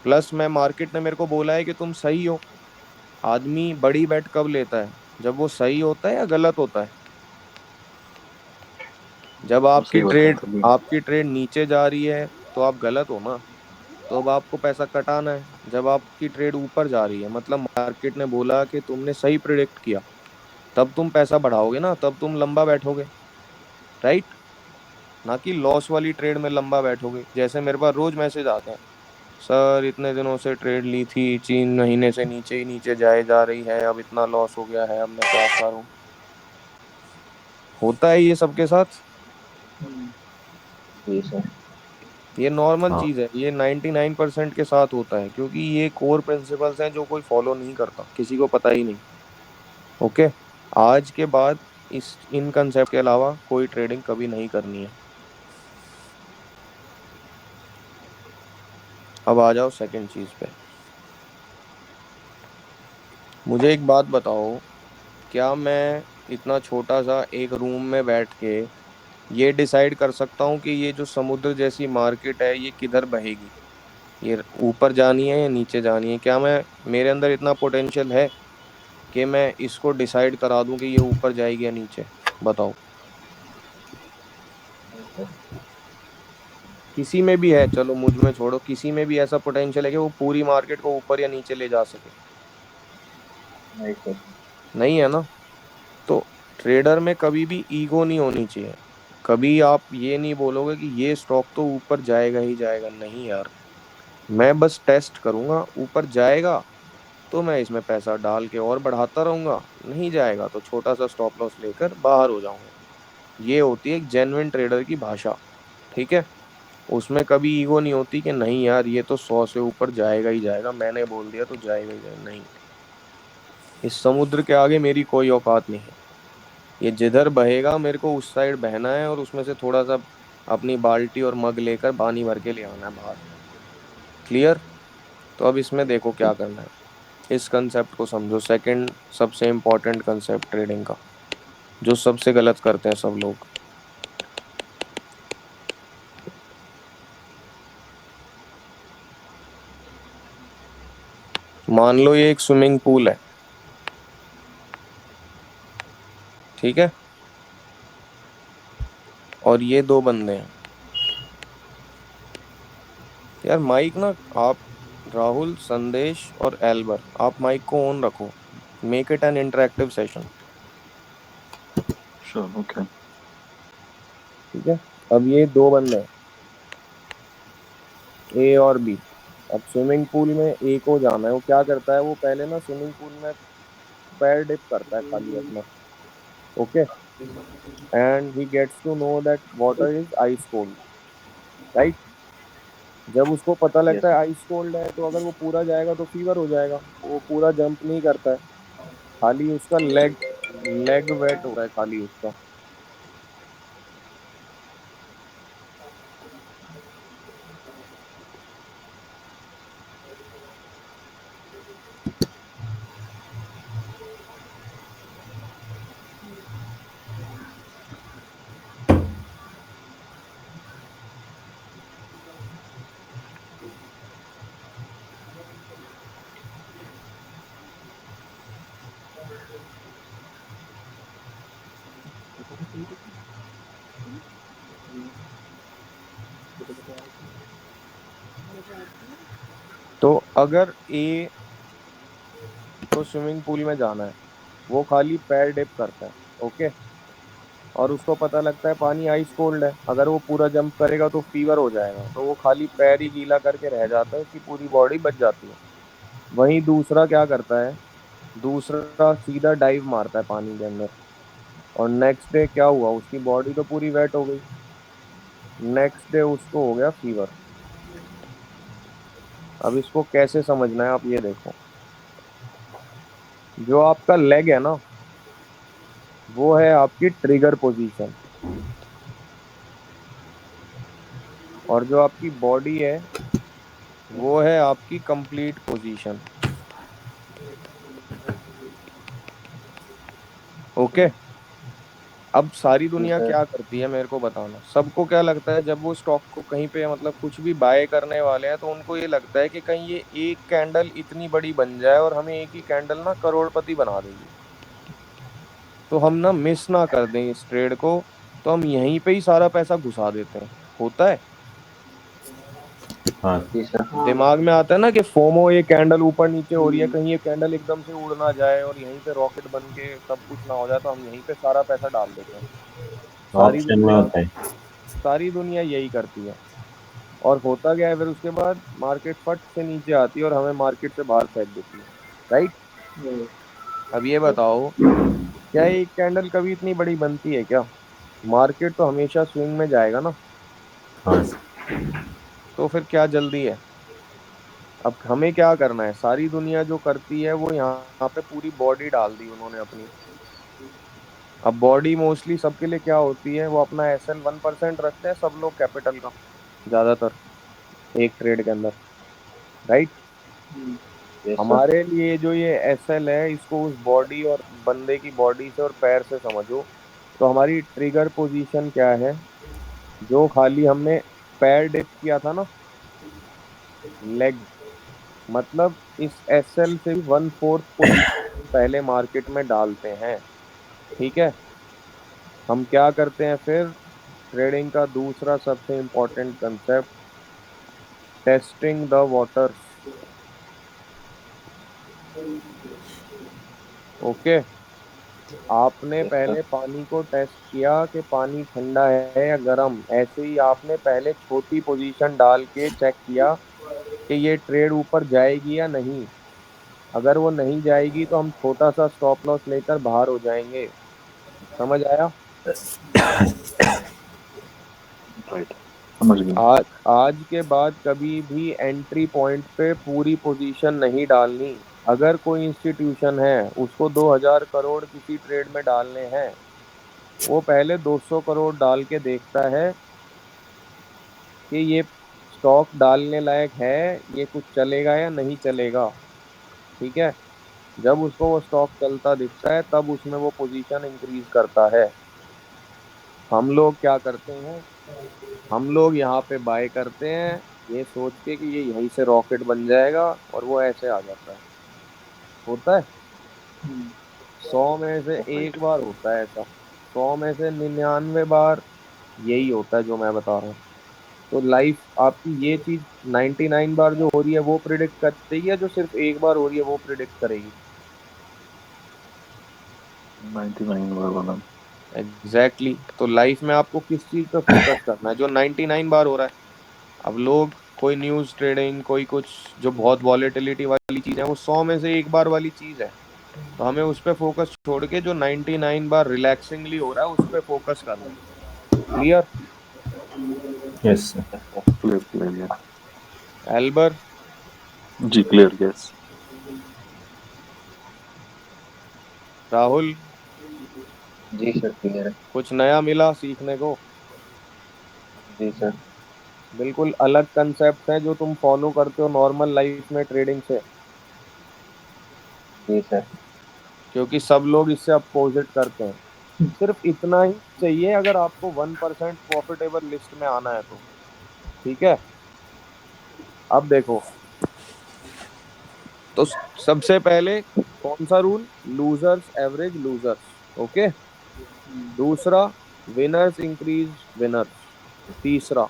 प्लस मैं, मार्केट ने मेरे को बोला है कि तुम सही हो। आदमी बड़ी बेट कब लेता है, जब वो सही होता है या गलत होता है? जब सही होता है कभी। आपकी ट्रेड नीचे जा रही है तो आप गलत हो ना, तो अब आपको पैसा कटाना है। जब आपकी ट्रेड ऊपर जा रही है, मतलब मार्केट ने बोला कि तुमने सही प्रिडिक्ट किया, तब तुम पैसा बढ़ाओगे ना, तब तुम लंबा बैठोगे। राइट? ना कि लॉस वाली ट्रेड में लंबा बैठोगे। जैसे मेरे पास रोज मैसेज आते हैं, सर इतने दिनों से ट्रेड ली थी, 3 महीने से नीचे ही नीचे जाए जा रही है, अब इतना लॉस हो गया है, अब मैं क्या करूं। होता है ये सबके साथ। जी सर। ये नॉर्मल हाँ चीज है, ये 99% के साथ होता है, क्योंकि ये कोर प्रिंसिपल्स हैं जो कोई फॉलो नहीं करता, किसी को पता ही नहीं। ओके, आज के बाद इस इन कंसेप्ट के अलावा कोई ट्रेडिंग कभी नहीं करनी है। अब आ जाओ सेकंड चीज पे। मुझे एक बात बताओ, क्या मैं इतना छोटा सा एक रूम में बैठ के ये डिसाइड कर सकता हूँ कि ये जो समुद्र जैसी मार्केट है ये किधर बहेगी, ये ऊपर जानी है या नीचे जानी है? क्या मैं, मेरे अंदर इतना पोटेंशियल है कि मैं इसको डिसाइड करा दूं कि ये ऊपर जाएगी या नीचे? बताओ। किसी में भी है, चलो मुझ में छोड़ो, किसी में भी ऐसा पोटेंशियल है कि वो पूरी मार्केट को ऊपर या नीचे ले जा सके? नहीं सर। नहीं है ना। तो ट्रेडर में कभी भी ईगो नहीं होनी चाहिए। कभी आप ये नहीं बोलोगे कि ये स्टॉक तो ऊपर जाएगा ही जाएगा, नहीं यार, मैं बस टेस्ट करूंगा, ऊपर जाएगा तो मैं इसमें पैसा डाल के और बढ़ाता रहूंगा, नहीं जाएगा तो छोटा सा स्टॉप लॉस लेकर बाहर हो जाऊंगा। ये होती है एक जेन्युइन ट्रेडर की भाषा। ठीक है? उसमें कभी ईगो नहीं होती कि नहीं यार ये तो 100 से ऊपर जाएगा ही जाएगा, मैंने बोल दिया तो जाएगा ही जाएगा। नहीं, इस समुद्र के आगे मेरी कोई औकात नहीं है। ये जिधर बहेगा मेरे को उस साइड बहना है, और उसमें से थोड़ा सा अपनी बाल्टी और मग लेकर पानी भर के ले आना है बाहर। क्लियर? तो अब इसमें देखो क्या करना है, इस कंसेप्ट को समझो, सेकंड सबसे इम्पोर्टेंट कंसेप्ट ट्रेडिंग का, जो सबसे गलत करते हैं सब लोग। मान लो ये एक स्विमिंग पूल है, ठीक है, और ये दो बंदे हैं। यार माइक ना, आप राहुल, संदेश और एल्बर, आप माइक को ऑन रखो। Make it N interactive session. Sure, okay. ठीक है। अब ये दो बंदे हैं, ए और बी। अब स्विमिंग पूल में ए को जाना है। वो क्या करता है, वो पहले ना स्विमिंग पूल में पैर डिप करता है खाली अपना। Okay. And he gets to know that water is ice cold, right. जब उसको पता लगता यस है सर। आइस कोल्ड है, तो अगर वो पूरा जाएगा तो फीवर हो जाएगा। वो पूरा जंप नहीं करता है, खाली उसका लेग लेग वेट होता है खाली उसका। तो अगर ए को स्विमिंग पूल में जाना है, वो खाली पैर डिप करता है। ओके। और उसको पता लगता है पानी आइस कोल्ड है, अगर वो पूरा जंप करेगा तो फीवर हो जाएगा, तो वो खाली पैर ही गीला करके रह जाता है, उसकी पूरी बॉडी बच जाती है। वहीं दूसरा क्या करता है, दूसरा सीधा डाइव मारता है पानी के अंदर। और नेक्स्ट डे क्या हुआ, उसकी बॉडी तो पूरी वेट हो गई। नेक्स्ट डे उसको हो गया फीवर। अब इसको कैसे समझना है, आप ये देखो। जो आपका लेग है ना, वो है आपकी ट्रिगर पोजीशन। और जो आपकी बॉडी है, वो है आपकी कंप्लीट पोजीशन। ओके। अब सारी यस दुनिया सर। क्या करती है मेरे को बताना। सबको क्या लगता है, जब वो स्टॉक को कहीं पे मतलब कुछ भी बाय करने वाले हैं, तो उनको ये लगता है कि कहीं ये एक कैंडल इतनी बड़ी बन जाए और हमें एक ही कैंडल ना करोड़पति बना देगी, तो हम ना मिस ना कर दें इस ट्रेड को। तो हम यहीं पे ही सारा पैसा घुसा देते हैं। होता है, हाँ जी सर। हाँ दिमाग में आता है ना कि फोमो, ये कैंडल ऊपर नीचे हो रही है, कहीं ये कैंडल एकदम से उड़ ना जाए और यहीं पे रॉकेट बन के सब कुछ ना हो जाए, तो हम यहीं पे सारा पैसा डाल देते हैं। सारी ऑप्शन में दुनिया होता है। सारी दुनिया यही करती है। और होता क्या है फिर, उसके बाद मार्केट फट से नीचे आती है और हमें मार्केट से बाहर फेंक देती है, राइट। अब ये बताओ, क्या एक कैंडल कभी इतनी बड़ी बनती है क्या? मार्केट तो हमेशा स्विंग में जाएगा ना। हाँ तो फिर क्या जल्दी है? अब हमें क्या करना है, सारी दुनिया जो करती है वो यहाँ पे पूरी बॉडी डाल दी उन्होंने अपनी। अब बॉडी मोस्टली सबके लिए क्या होती है, वो अपना SL 1% रखते हैं सब लोग, कैपिटल का ज्यादातर, एक ट्रेड के अंदर, राइट। Yes sir. हमारे लिए जो ये SL है, इसको उस बॉडी और बंदे की बॉडी से और पैर से समझो। तो हमारी ट्रिगर पोजीशन क्या है, जो खाली हमने पैर डिप किया था ना, लेग, मतलब इस SL से 1/4 पोजीशन पहले मार्केट में डालते हैं। ठीक है। हम क्या करते हैं फिर, ट्रेडिंग का दूसरा सबसे important concept, testing the waters. Okay. आपने यस सर। पहले पानी को टेस्ट किया कि पानी ठंडा है या गर्म। ऐसे ही आपने पहले छोटी पोजीशन डाल के चेक किया कि ये ट्रेड ऊपर जाएगी या नहीं। अगर वो नहीं जाएगी तो हम छोटा सा स्टॉप लॉस लेकर बाहर हो जाएंगे। समझ आया? Right. समझ गया। आज आज के बाद कभी भी एंट्री पॉइंट पे पूरी पोजीशन नहीं डालनी। अगर कोई इंस्टीट्यूशन है, उसको 2000 करोड़ किसी ट्रेड में डालने हैं, वो पहले 200 करोड़ डाल के देखता है कि ये स्टॉक डालने लायक है, ये कुछ चलेगा या नहीं चलेगा। ठीक है। जब उसको वो स्टॉक चलता दिखता है, तब उसमें वो पोजीशन इंक्रीज करता है। हम लोग क्या करते हैं, हम लोग यहाँ पे बाय करते हैं, ये सोच के कि ये यहीं से रॉकेट बन जाएगा, और वो ऐसे आ जाता है। होता है। 100 में से Right. एक बार होता है ऐसा, 100 में से 99 बार यही होता है जो मैं बता रहा हूँ। तो लाइफ आपकी ये चीज 99 बार जो हो रही है वो प्रिडिक्ट करती है, जो सिर्फ एक बार हो रही है वो प्रिडिक्ट करेगी? 99 बार वाला। Exactly exactly. तो लाइफ में आपको किस चीज पे फोकस करना है? जो 99 बार हो रहा है। अब लोग कोई न्यूज ट्रेडिंग, कोई कुछ जो बहुत वॉलेटिलिटी वाली चीज है, वो 100 में से एक बार वाली चीज है। तो हमें उस पे फोकस छोड़ के जो 99 बार रिलैक्सिंगली हो रहा है उस पे फोकस करना है। Clear? Yes sir. Clear clear या। एल्बर? जी क्लियर यस। राहुल? जी सर, क्लियर है। कुछ नया मिला सीखने को? जी सर। बिल्कुल अलग कंसेप्ट हैं जो तुम फॉलो करते हो नॉर्मल लाइफ में ट्रेडिंग से, जी सर। क्योंकि सब लोग इससे अपोजिट करते हैं। सिर्फ इतना ही चाहिए अगर आपको 1% प्रॉफिटेबल लिस्ट में आना है तो। ठीक है, अब देखो। तो सबसे पहले कौन सा rule? Losers average losers. Okay. दूसरा, विनर्स इंक्रीज विनर्स। तीसरा,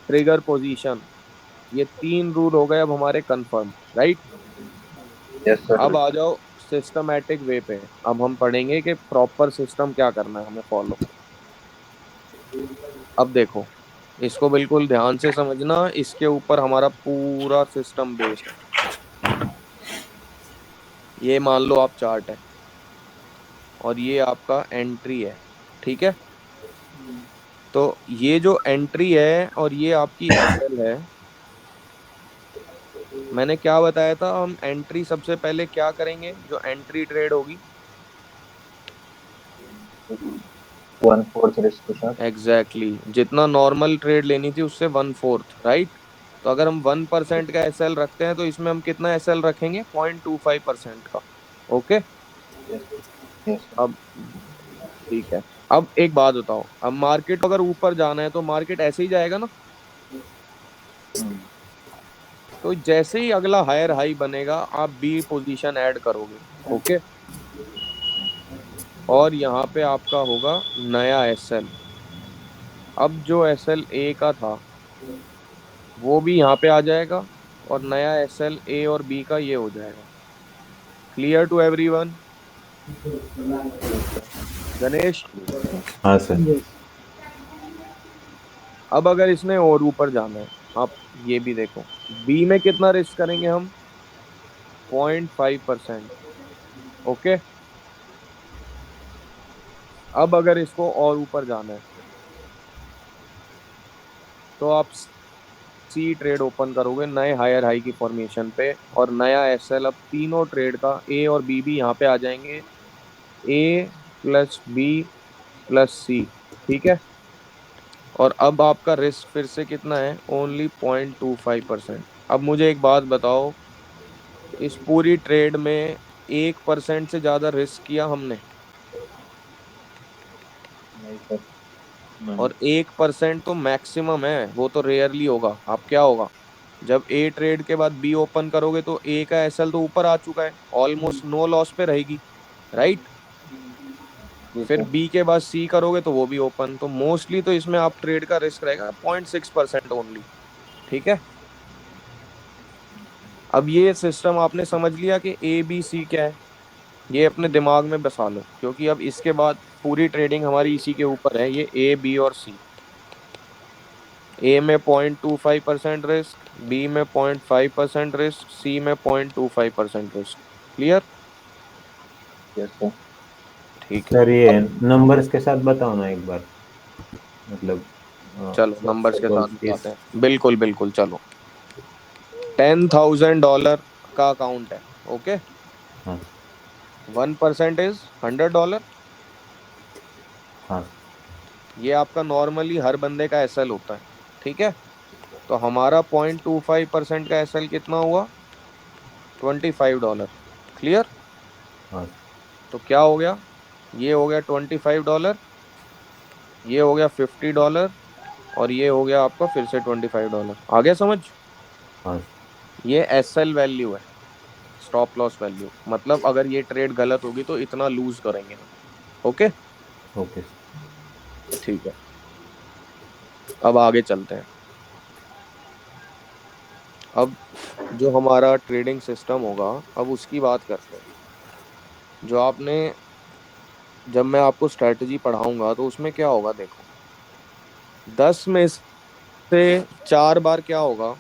ट्रिगर पोजीशन। ये तीन रूल हो गए अब हमारे कंफर्म, राइट? Yes sir. अब आ जाओ सिस्टमैटिक वे पे। अब हम पढ़ेंगे कि प्रॉपर सिस्टम क्या करना है हमें फॉलो। अब देखो, इसको बिल्कुल ध्यान से समझना, इसके ऊपर हमारा पूरा सिस्टम बेस्ड है। ये मान लो आप चार्ट है और ये आपका एंट्री है, ठीक है? तो ये जो एंट्री है और ये आपकी एसएल है। मैंने क्या बताया था? हम एंट्री सबसे पहले क्या करेंगे? जो एंट्री ट्रेड होगी, 1/4 रिस्क के साथ। Exactly exactly. जितना नॉर्मल ट्रेड लेनी थी उससे 1/4, राइट? तो अगर हम 1% का एसएल रखते हैं तो इसमें हम कितना एसएल रखेंगे? 0.25% का। ओके। यस। Yes sir. अब ठीक है। अब एक बात बताओ, अब मार्केट अगर ऊपर जाना है तो मार्केट ऐसे ही जाएगा ना? तो जैसे ही अगला हायर हाई बनेगा आप बी पोजीशन ऐड करोगे। ओके। और यहाँ पे आपका होगा नया एसएल। अब जो एसएल ए का था वो भी यहाँ पे आ जाएगा, और नया एसएल ए और बी का ये हो जाएगा। Clear to everyone? गणेश? हाँ सर। यस। अब अगर इसने और ऊपर जाना है, आप ये भी देखो, बी में कितना रिस्क करेंगे हम? 0.5%। ओके। अब अगर इसको और ऊपर जाना है तो आप सी ट्रेड ओपन करोगे नए हायर हाई की फॉर्मेशन पे, और नया एसएल। अब तीनों ट्रेड का ए और बी भी यहाँ पे आ जाएंगे, ए प्लस बी प्लस सी। ठीक है। और अब आपका रिस्क फिर से कितना है? ओनली 0.25%। अब मुझे एक बात बताओ, इस पूरी ट्रेड में 1% से ज्यादा रिस्क किया हमने? नहीं सर। नहीं। और 1% तो मैक्सिमम है, वो तो रेयरली होगा। अब क्या होगा? जब ए ट्रेड के बाद बी ओपन करोगे तो ए का एसएल तो ऊपर आ चुका है, ऑलमोस्ट नो लॉस पे रहेगी, राइट? जी फिर सर। बी के बाद सी करोगे तो वो भी ओपन, तो मोस्टली तो इसमें आप ट्रेड का रिस्क रहेगा 0.6% ओनली। ठीक है। अब ये सिस्टम आपने समझ लिया कि ए बी सी क्या है, ये अपने दिमाग में बसा लो, क्योंकि अब इसके बाद पूरी ट्रेडिंग हमारी इसी के ऊपर है, ये ए बी और सी। ए में 0.25% रिस्क, बी में 0.5% रिस्क, सी में 0.25% रिस्क। क्लियर? Yes sir. ठीक है। सर ये अब नंबर्स के साथ बताओ ना एक बार, मतलब चलो नंबर्स के साथ सपोज इस। बताते हैं, बिल्कुल बिल्कुल, चलो। $10,000 का अकाउंट है। ओके। हाँ 1% इज $100। हाँ ये आपका नॉर्मली हर बंदे का एसएल होता है। ठीक है। तो हमारा 0.25% का एसएल कितना हुआ? $25। क्लियर? हाँ तो क्या हो गया? ये हो गया $25, ये हो गया $50, और ये हो गया आपका फिर से $25। आ गया समझ? हाँ। ये एसएल वैल्यू है, स्टॉप लॉस वैल्यू। मतलब अगर ये ट्रेड गलत होगी तो इतना लूज करेंगे हम। ओके। ओके। ठीक है। अब आगे चलते हैं। अब जो हमारा ट्रेडिंग सिस्टम होगा, अब उसकी बात करते हैं। जो आपने, जब मैं आपको स्ट्रेटजी पढ़ाऊंगा तो उसमें क्या होगा, देखो 10 में से 4 बार क्या होगा,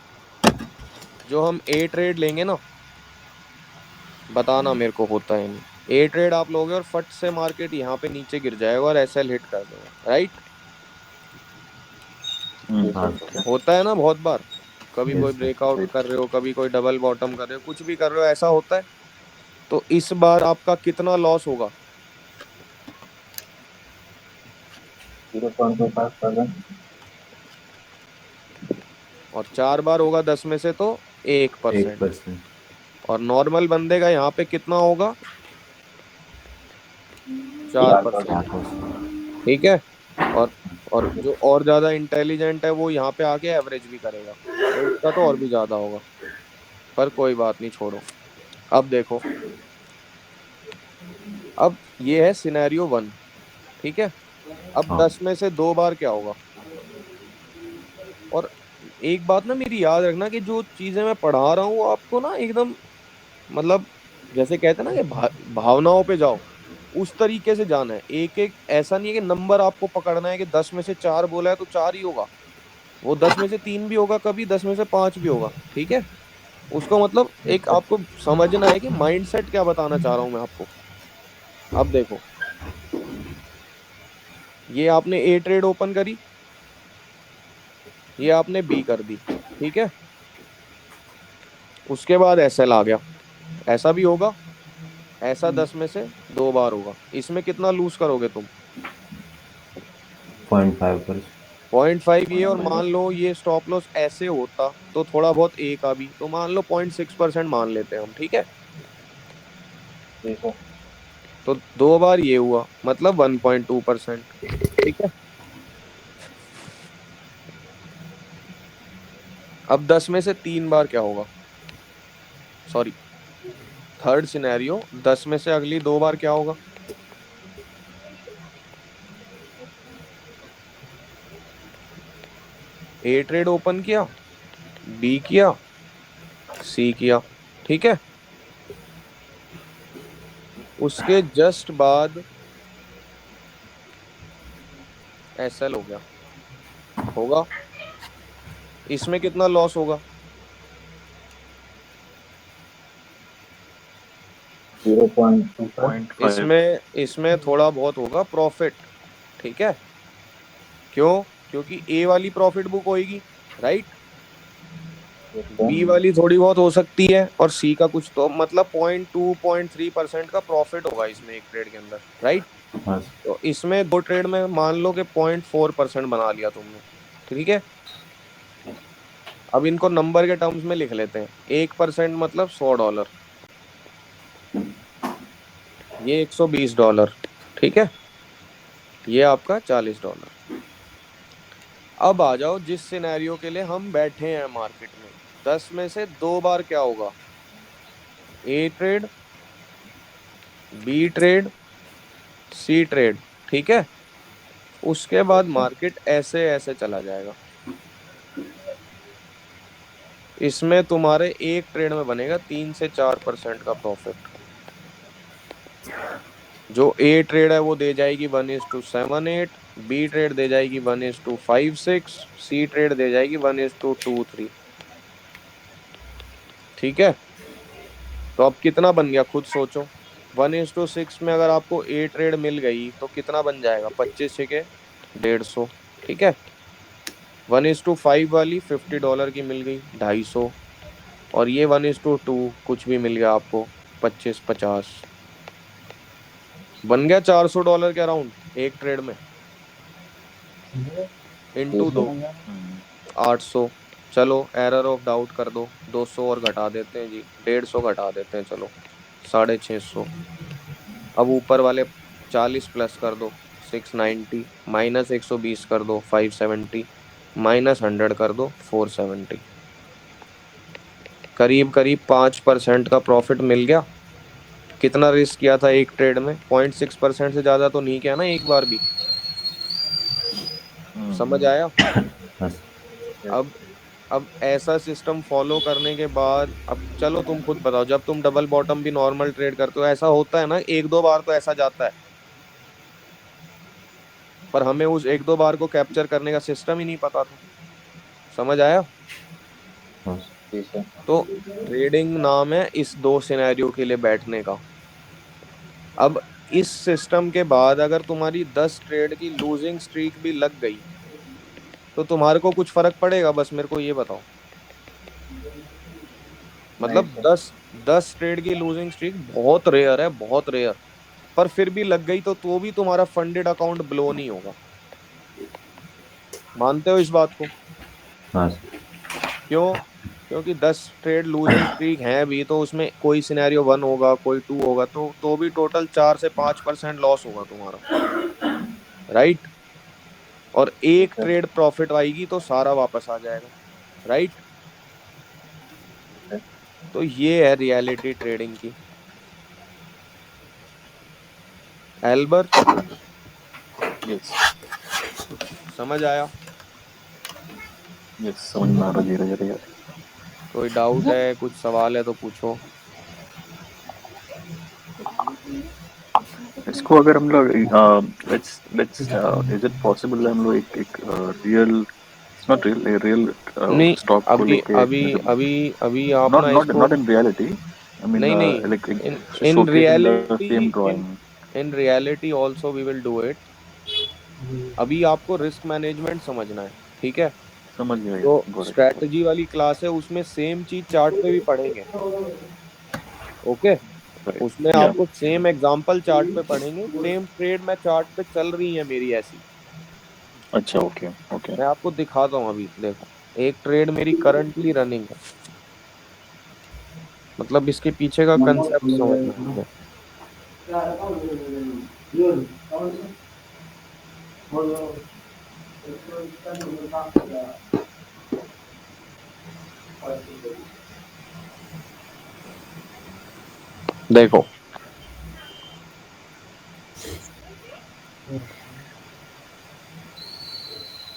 जो हम ए ट्रेड लेंगे ना, बताना मेरे को होता है नहीं। ए ट्रेड आप लोगे और फट से मार्केट यहाँ पे नीचे गिर जाएगा और एसएल हिट कर देगा, राइट? हाँ Okay. होता है ना बहुत बार। कभी कोई यस सर। Breakout Right. कर रहे हो, कभी कोई डबल बॉटम कर रहे हो, कुछ भी कर रहे हो, ऐसा होता है। तो इस बार आपका कितना लॉस होगा? 0.25%। और 4 बार होगा 10 में से तो 1%। 1%। और नॉर्मल बंदे का यहाँ पे कितना होगा? 4%। 4%। 4%। ठीक है। और और जो और ज्यादा इंटेलिजेंट है वो यहाँ पे आके एवरेज भी करेगा, तो उसका तो और भी ज्यादा होगा। पर कोई बात नहीं, छोड़ो। अब देखो, अब ये है सिनेरियो 1, ठीक है। अब हाँ 10 में से 2 बार क्या होगा? और एक बात ना मेरी याद रखना कि जो चीजें मैं पढ़ा रहा हूँ वो आपको ना एकदम, मतलब जैसे कहते हैं ना कि भावनाओं पे जाओ, उस तरीके से जाना है। एक एक ऐसा नहीं है कि नंबर आपको पकड़ना है कि 10 में से 4 बोला है तो 4 ही होगा। वो 10 में से 3 भी होगा, कभी 10 में से 5 भी होगा, ठीक है। उसको मतलब एक आपको समझना है कि माइंडसेट क्या बताना चाह रहा हूं मैं आपको। अब देखो, ये आपने ए ट्रेड ओपन करी, ये आपने बी कर दी, ठीक है। उसके बाद एसएल आ गया, ऐसा भी होगा। ऐसा 10 में से 2 बार होगा। इसमें कितना लूज करोगे तुम? 0.5%। 0.5 ये, और मान लो ये स्टॉप लॉस ऐसे होता तो थोड़ा बहुत ए का भी, तो मान लो 0.6% मान लेते हैं हम, ठीक है। ठीक है। तो 2 बार ये हुआ, मतलब 1.2%, ठीक है। अब 10 में से 3 बार क्या होगा? सॉरी, थर्ड सिनेरियो, 10 में से अगली 2 बार क्या होगा? ए ट्रेड ओपन किया, बी किया, सी किया, ठीक है। उसके जस्ट बाद एसएल हो गया, होगा। इसमें कितना लॉस होगा? 0.25। 0.5. इसमें इसमें थोड़ा बहुत होगा प्रॉफिट, ठीक है। क्यों? क्योंकि ए वाली प्रॉफिट बुक होगी, राइट। B Hmm. वाली थोड़ी बहुत हो सकती है, और सी का कुछ, तो मतलब 0.2 0.3% का प्रॉफिट होगा इसमें एक ट्रेड के अंदर, राइट। हाँ तो इसमें 2 ट्रेड में मान लो कि 0.4% बना लिया तुमने, ठीक है। अब इनको नंबर के टर्म्स में लिख लेते हैं। 1% मतलब $100, ये $120, ठीक है। ये आपका $40। अब आ जाओ जिस सिनेरियो के लिए हम बैठे हैं मार्केट में, 10 में से 2 बार क्या होगा? A trade, B trade, C trade, ठीक है। उसके बाद मार्केट ऐसे ऐसे चला जाएगा। इसमें तुम्हारे एक ट्रेड में बनेगा 3 से 4% का प्रॉफिट। जो ए ट्रेड है वो दे जाएगी 1:7.8, बी ट्रेड दे जाएगी 1:5.6, सी ट्रेड दे जाएगी 1:2.3, ठीक है। तो अब कितना बन गया खुद सोचो। 1:6 में अगर आपको ए ट्रेड मिल गई तो कितना बन जाएगा? 25 के 150, ठीक है। 1:5 वाली $50 की मिल गई, 250। और ये 1:2 कुछ भी मिल गया आपको, 25 50, बन गया $400 के अराउंड एक ट्रेड में, इंटू ठीक है। 2, 800। चलो एरर ऑफ डाउट कर दो, 200 और घटा देते हैं जी, 150 घटा देते हैं, चलो 650। अब ऊपर वाले 40 प्लस कर दो, 690, माइनस 120 कर दो, 570, माइनस 100 कर दो, 470। करीब करीब 5% का प्रॉफिट मिल गया। कितना रिस्क किया था एक ट्रेड में? 0.6% से ज्यादा तो नहीं किया ना एक बार भी। समझ आया? हाँ सर। अब अब ऐसा सिस्टम फॉलो करने के बाद अब चलो तुम खुद बताओ, जब तुम डबल बॉटम भी नॉर्मल ट्रेड करते हो ऐसा होता है ना, एक दो बार तो ऐसा जाता है, पर हमें उस एक दो बार को कैप्चर करने का सिस्टम ही नहीं पता था। समझ आया? हाँ सर। जी सर। तो ट्रेडिंग नाम है इस दो सिनेरियो के लिए बैठने का। अब इस सिस्टम के बाद अगर तुम्हारी 10 ट्रेड की लूजिंग स्ट्रीक भी लग गई तो तुम्हारे को कुछ फर्क पड़ेगा? बस मेरे को ये बताओ। नहीं मतलब सर। 10 ट्रेड की लूजिंग स्ट्रीक बहुत रेयर है, बहुत रेयर, पर फिर भी लग गई तो भी तुम्हारा फंडेड अकाउंट ब्लो नहीं होगा। मानते हो इस बात को? हाँ सर। क्यों? क्योंकि 10 ट्रेड लूजिंग स्ट्रीक है भी तो उसमें कोई सिनेरियो 1 होगा, कोई 2 होगा, तो भी टोटल 4 से 5% लॉस होगा तुम्हारा, राइट? और जी एक सर। ट्रेड प्रॉफिट आएगी तो सारा वापस आ जाएगा, राइट? जी सर। तो ये है रियलिटी ट्रेडिंग की। एल्बर, यस। समझ आया? यस, समझ में आ रहा धीरे धीरे यार। कोई डाउट है, कुछ सवाल है तो पूछो। इसको अगर हम लोग let's let's is it possible हम लोग एक रियल, नॉट रियल, रियल नहीं, स्टॉक को अभी लेके, अभी अभी अभी आप नॉट ना नॉट इसको, not in reality, I mean नहीं नहीं, like in in showcasing the reality, same in drawing. In reality also we will do it. अभी आपको रिस्क मैनेजमेंट समझना है, ठीक है? समझ गया तो यार, गॉट इट। स्ट्रेटजी वाली क्लास है, उसमें सेम चीज चार्ट पे भी पढ़ेंगे, ओके? उसमें या आपको सेम एग्जांपल चार्ट पे पढ़ेंगे, सेम ट्रेड में चार्ट पे चल रही है मेरी ऐसी, अच्छा, ओके ओके। मैं आपको दिखाता हूँ। अभी देखो, एक ट्रेड मेरी करंटली रनिंग है, मतलब इसके पीछे का कंसेप्ट समझना है हमें। देखो,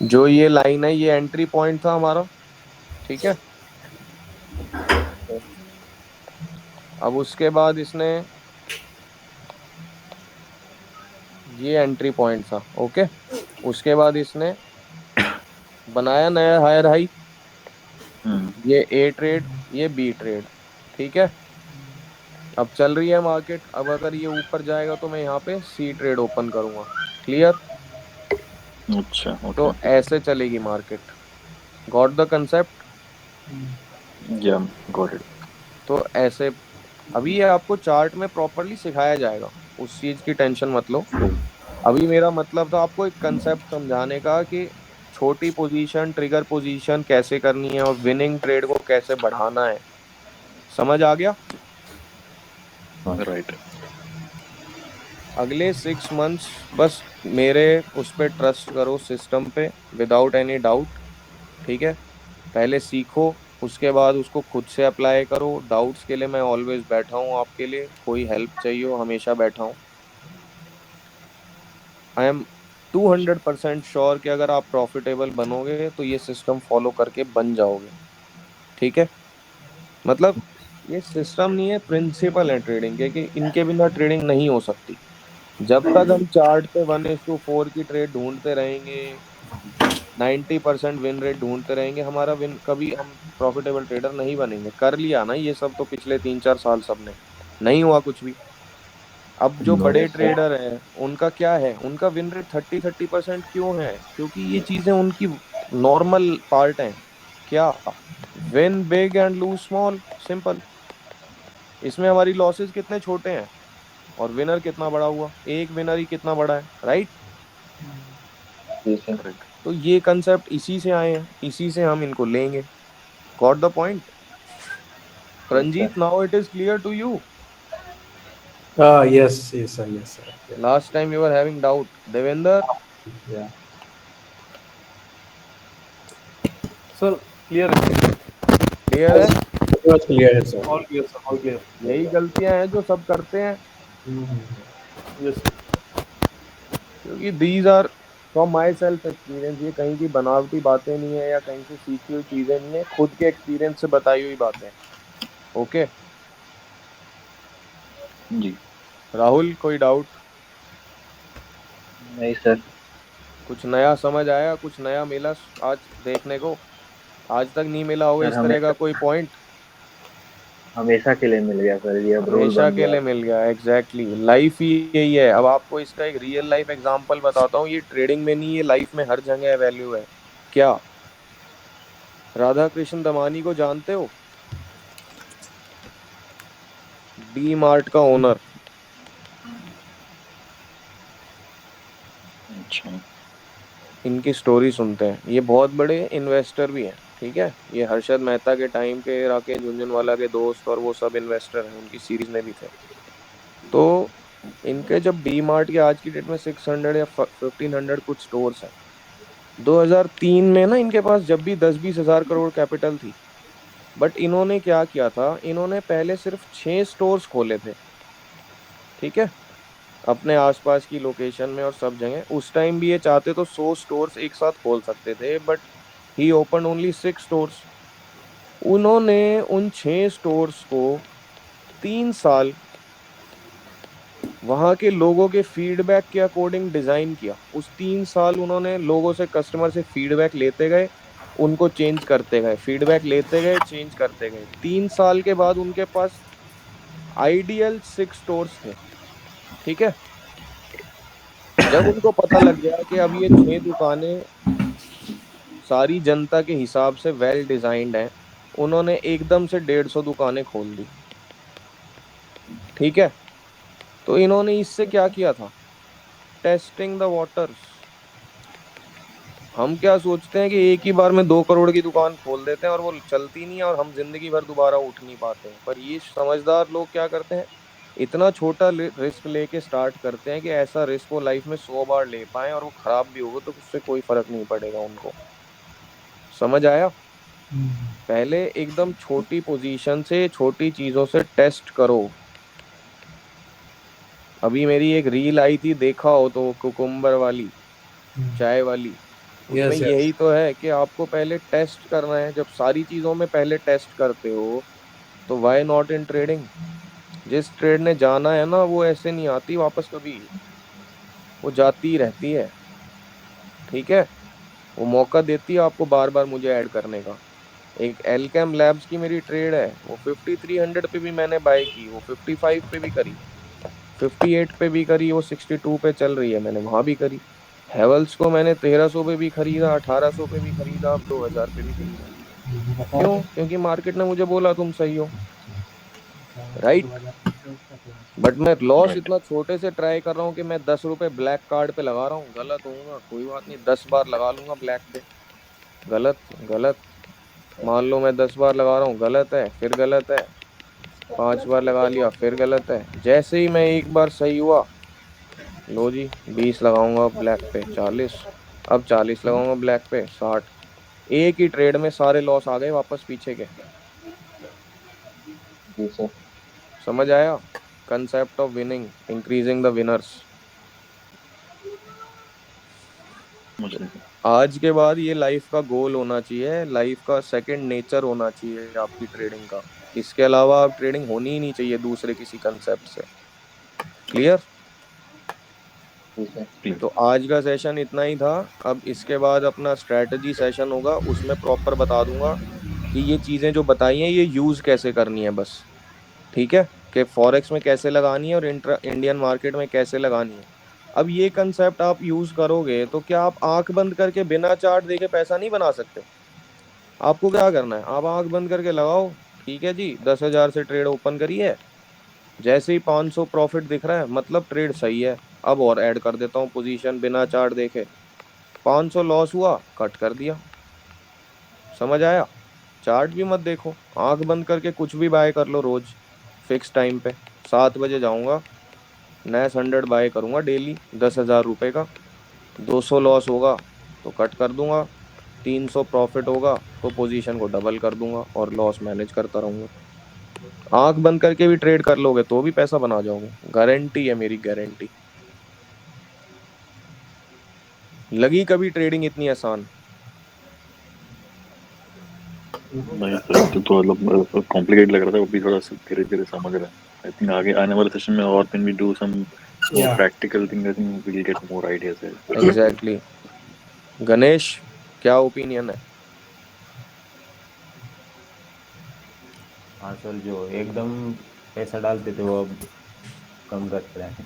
जो ये लाइन है ये एंट्री पॉइंट था हमारा, ठीक है? अब उसके बाद इसने, ये एंट्री पॉइंट था, ओके? उसके बाद इसने बनाया नया हायर हाई, हम्म। ये ए ट्रेड, ये बी ट्रेड, ठीक है? अब चल रही है मार्केट, अब अगर ये ऊपर जाएगा तो मैं यहाँ पे सी ट्रेड ओपन करूंगा, क्लियर? अच्छा, तो ओके। ऐसे चलेगी मार्केट। Got the concept? या, गॉट इट। तो ऐसे, अभी ये आपको चार्ट में प्रॉपरली सिखाया जाएगा, उस चीज की टेंशन मत लो। अभी मेरा मतलब था आपको एक कंसेप्ट समझाने का कि छोटी पोजीशन, ट्रिगर पोजीशन कैसे करनी है और विनिंग ट्रेड को कैसे बढ़ाना है। समझ आ गया? राइट। अगले 6 मंथ्स बस मेरे उस पे ट्रस्ट करो, सिस्टम पे, विदाउट एनी डाउट, ठीक है? पहले सीखो, उसके बाद उसको खुद से अप्लाई करो। डाउट्स के लिए मैं ऑलवेज बैठा हूँ आपके लिए, कोई हेल्प चाहिए हो हमेशा बैठा हूँ। आई एम 200% श्योर कि अगर आप प्रॉफिटेबल बनोगे तो ये सिस्टम फॉलो करके बन जाओगे, ठीक है? मतलब ये सिस्टम नहीं है, प्रिंसिपल है ट्रेडिंग के, कि इनके बिना ट्रेडिंग नहीं हो सकती। जब तक हम चार्ट पे 1:4 की ट्रेड ढूंढते रहेंगे, 90% विन रेट ढूंढते रहेंगे, हमारा विन, कभी हम प्रॉफिटेबल ट्रेडर नहीं बनेंगे। कर लिया ना ये सब तो पिछले 3-4 साल सबने, नहीं हुआ कुछ भी। अब जो गॉट बड़े इट। ट्रेडर हैं उनका क्या है, उनका विन रेट 30-30% क्यों है? क्योंकि ये चीजें उनकी नॉर्मल पार्ट हैं। क्या? Win big and lose small, simple. इसमें हमारी लॉसेस कितने छोटे हैं और विनर कितना बड़ा हुआ, एक विनर ही कितना बड़ा है, राइट? जी सर। करेक्ट। तो ये कंसेप्ट इसी से आए हैं, इसी से हम इनको लेंगे। Got the point? जी sir. Ranjit, now it is clear to you. Yes, yes, sir, yes, sir. Yeah. Last time you were having doubt. Devender, Yeah. Sir, clear. clear है? It was clear, sir. All clear, sir. All clear. यही गलतियां हैं जो सब करते हैं, Mm-hmm. Yes, sir. क्योंकि these are from my self experience, ये कहीं की बनावटी बातें नहीं है या कहीं से सीखी हुई चीजें नहीं है, खुद के एक्सपीरियंस से बताई हुई बातें। ओके जी। राहुल, कोई डाउट? नहीं सर। कुछ नया समझ आया, कुछ नया मिला आज देखने को? आज तक नहीं मिला होगा सर इस तरह का हमेशा कोई पॉइंट। हमेशा के लिए मिल गया सर, ये अब रोल हमेशा बन के गया लिए अब। मिल गया, एग्जैक्टली लाइफ ही यही है। अब आपको इसका एक रियल लाइफ एग्जांपल बताता हूँ, ये ट्रेडिंग में नहीं, ये लाइफ में हर जगह वैल्यू है। क्या राधा कृष्ण दमानी को जानते हो? डी मार्ट का ओनर। अच्छा। इनकी स्टोरी सुनते हैं, ये बहुत बड़े इन्वेस्टर भी हैं। ठीक है, ये हर्षद मेहता के टाइम के राकेश झुनझुनवाला के दोस्त और वो सब इन्वेस्टर हैं, उनकी सीरीज में भी थे। तो इनके जब डी मार्ट के आज की डेट में 600 या 1500 कुछ स्टोर्स हैं। 2003 में ना इनके पास जब भी 10-20 हजार करोड़ कैपिटल थी। बट इन्होंने क्या किया था, इन्होंने पहले सिर्फ 6 स्टोर्स खोले थे। ठीक है, अपने आसपास की लोकेशन में और सब जगह। उस टाइम भी ये चाहते तो 100 स्टोर्स एक साथ खोल सकते थे, but he open only 6 stores. उन्होंने उन 6 स्टोर्स को 3 साल वहां के लोगों के फीडबैक के अकॉर्डिंग डिजाइन किया। उस 3 साल उन्होंने लोगों से, कस्टमर से फीडबैक लेते गए, उनको चेंज करते गए, फीडबैक लेते गए, चेंज करते गए। 3 साल के बाद उनके पास आइडियल 6 स्टोर्स थे। ठीक है, जब उनको पता लग गया कि अब ये 6 दुकानें सारी जनता के हिसाब से वेल डिजाइंड हैं, उन्होंने एकदम से 150 दुकानें खोल दी। ठीक है, तो इन्होंने इससे क्या किया था, टेस्टिंग द वाटर्स। हम क्या सोचते हैं कि एक ही बार में 2 करोड़ की दुकान खोल देते हैं और वो चलती नहीं है और हम जिंदगी भर दोबारा उठ नहीं पाते हैं। पर ये समझदार लोग क्या करते हैं, इतना छोटा रिस्क लेके स्टार्ट करते हैं कि ऐसा रिस्क वो लाइफ में 100 बार ले पाए, और वो खराब भी होगा तो उससे कोई फर्क नहीं पड़ेगा उनको। समझ आया? पहले एकदम छोटी पोजीशन से, छोटी चीजों से टेस्ट करो। अभी मेरी एक रील आई थी, देखा हो तो, कुकुम्बर वाली, चाय वाली। उसमें यस यस। यही तो है कि आपको पहले टेस्ट करना है। जब सारी चीजों में पहले टेस्ट करते हो तो व्हाई नॉट इन ट्रेडिंग? जिस ट्रेड ने जाना है ना, वो ऐसे नहीं आती वापस कभी, वो जाती ही रहती है। ठीक है, वो मौका देती है आपको बार बार मुझे ऐड करने का। एक एलकेम लैब्स की मेरी ट्रेड है, वो 5300 पे भी मैंने बाय की, वो 55 पे भी करी, 58 पे भी करी, वो 62 पे चल रही है, मैंने वहां भी करी। हेवल्स को मैंने 1300 पे भी खरीदा, 1800 पे भी खरीदा, अब 2000 पे भी खरीदा। बताओ क्यों? तो। क्योंकि मार्केट ने मुझे बोला तुम सही हो। दो राइट। हजार का थोड़ा सा। बट मैं लॉस राइट। इतना छोटे से ट्राई कर रहा हूँ कि मैं 10 रुपए ब्लैक कार्ड पे लगा रहा हूँ, गलत होऊंगा कोई बात नहीं, 10 बार लगा लूंगा ब्लैक पे। गलत, गलत। मान लो मैं 10 बार लगा रहा हूँ, गलत है, फिर गलत है, 5 बार लगा लिया, फिर गलत है। जैसे ही मैं एक बार सही हुआ, लो जी, 20 लगाऊंगा ब्लैक पे, 40। अब 40 लगाऊंगा ब्लैक पे, 60। एक ही ट्रेड में सारे लॉस आ गए वापस पीछे के। जी सर। समझ आया? Concept of winning, increasing the winners. मुझे। आज के बाद ये लाइफ का गोल होना चाहिए, लाइफ का सेकंड नेचर होना चाहिए आपकी ट्रेडिंग का। इसके अलावा आप ट्रेडिंग होनी ही नहीं चाहिए दूसरे किसी कंसेप्ट से। क्लियर? जी सर। क्लियर। तो आज का सेशन इतना ही था। अब इसके बाद अपना स्ट्रेटजी सेशन होगा, उसमें प्रॉपर बता दूंगा कि ये चीजें जो बताई हैं ये यूज कैसे करनी है बस। ठीक है, कि फॉरेक्स में कैसे लगानी है और इंडियन मार्केट में कैसे लगानी है। अब ये कंसेप्ट आप यूज करोगे तो क्या आप आंख बंद करके बिना चार्ट देखे पैसा नहीं बना सकते? आपको क्या करना है, आप आंख बंद करके लगाओ। ठीक है जी, 10,000 से ट्रेड ओपन करी है, जैसे ही 500 प्रॉफिट दिख रहा है मतलब ट्रेड सही है। अब और ऐड कर देता हूँ पोजीशन बिना चार्ट देखे, 500 लॉस हुआ, कट कर दिया। समझ आया? चार्ट भी मत देखो, आंख बंद करके कुछ भी बाय कर लो रोज। फिक्स टाइम पे 7 बजे जाऊंगा, नया 100 बाय करूंगा डेली, 10,000 रुपए का। 200 लॉस होगा तो कट कर दूंगा, 300 प्रॉफिट होगा तो पोजीशन को डबल कर दूंगा और लॉस मैनेज करता रहूंगा। आंख बंद करके भी ट्रेड कर लोगे तो भी पैसा बना जाओगे, गारंटी है मेरी, गारंटी। लगी कभी ट्रेडिंग इतनी आसान? नहीं सर, तो मतलब कॉम्प्लिकेट लग रहा था, वो भी थोड़ा सा धीरे धीरे समझ रहे हैं। आई थिंक आगे आने वाले सेशन में और when we do some more Yeah. Practical thing, I think we will get more ideas है। एग्जैक्टली। गणेश, क्या ओपिनियन है? हाँ सर, जो एकदम पैसा डालते थे वो अब कम कर रहे हैं।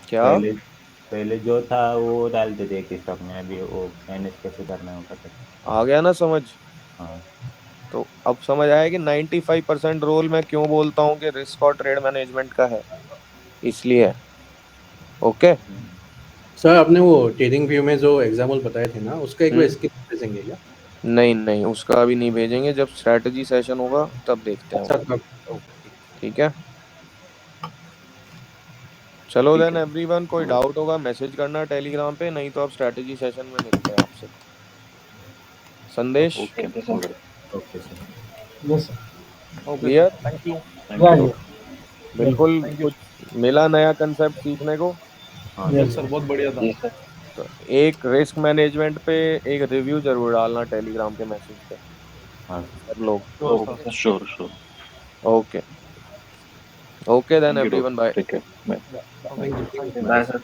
क्या? पहले पहले जो था वो डालते थे एक स्टॉक में, अभी वो मैनेज कैसे करना है वो पता नहीं। आ गया ना समझ? हाँ। तो अब समझ आया कि 95% रोल मैं क्यों बोलता हूँ कि रिस्क और ट्रेड मैनेजमेंट का है, इसलिए। ओके। सर आपने वो ट्रेडिंग व्यू में जो एग्जाम्पल बताए थे ना, उसका एक बार हम्म। स्क्रीन भेजेंगे क्या? नहीं नहीं, उसका अभी नहीं भेजेंगे, जब स्ट्रेटजी सेशन होगा तब देखते हैं अच्छा वो। तब, ओके। ठीक है, चलो ठीक देन है। एवरीवन, कोई डाउट होगा मैसेज करना टेलीग्राम पे, नहीं तो अब स्ट्रेटजी सेशन में मिलते हैं आपसे। संदेश, okay, okay sir. Alright. Okay sir. Yes sir. Okay sir, clear? Thank you. या थैंक यू। या बिल्कुल। Thank you. कुछ मिला नया कंसेप्ट सीखने को? हाँ यस सर। सर बहुत बढ़िया था। जी सर। तो एक रिस्क मैनेजमेंट पे एक रिव्यू जरूर डालना टेलीग्राम के मैसेज पे हाँ सर। सब लोग। Okay sir. Sure sure. Okay. Okay then thank you everyone, bye. Take care, bye. Thank you. Bye sir.